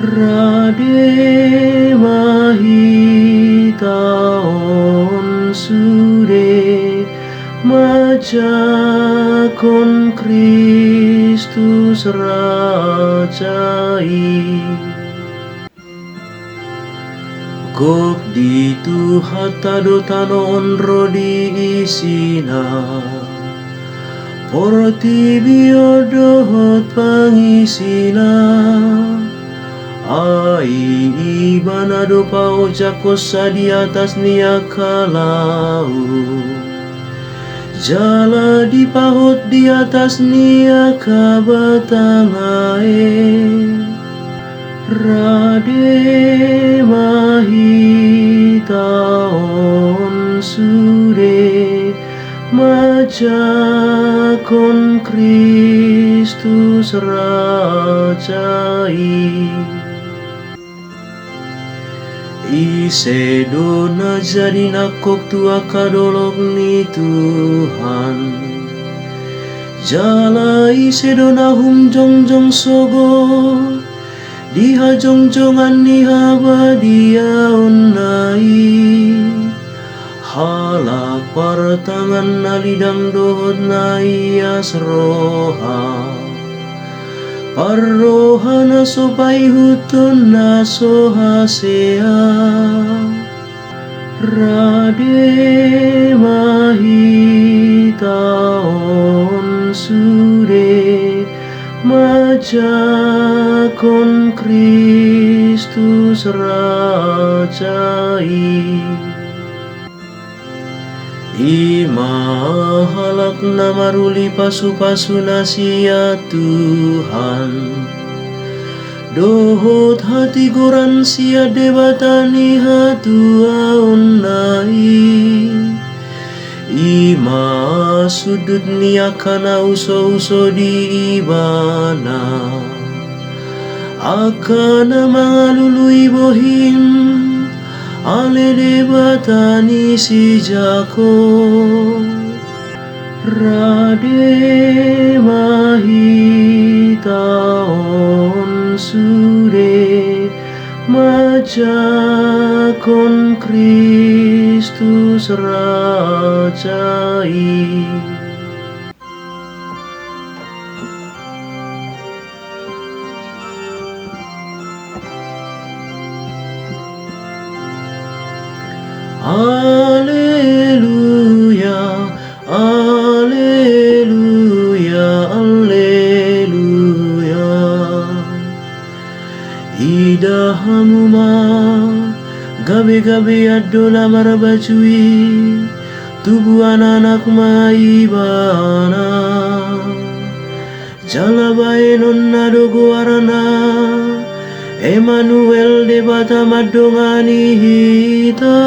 Rade mahita on sude majakon Kristus rajai. Gok di Tuhan tadotanon rodi isina porti biodohot pangisina ai ibana do pao jakosa di atas niakalau jala di pahot di atas niakabatangae rade mahita on sude majakon Kristus rajai. Isedona jadi nakok tua kadolok ni Tuhan jala isedona hum jongjong sogo diha jongjongan ni habadia unnai halak partangan na lidang dohot na ias roha parroha na sopai hutun na sohasea rade mahita on sude majakon Kristus rajai. Ima halak na maruli pasu-pasu nasia Tuhan dohot hati goran sia debatani hatua unnai ima sudut niakana uso-uso di ibana akana mangalului bohim ale debatani si jako rade mahita on sude majakon Kristus rajai. Alleluia, alleluia, alleluia. Ida hamuma gabe-gabe adola marabacui tubuh anak maibana jalabai nonna dogo arana Emmanuel debata madongani hita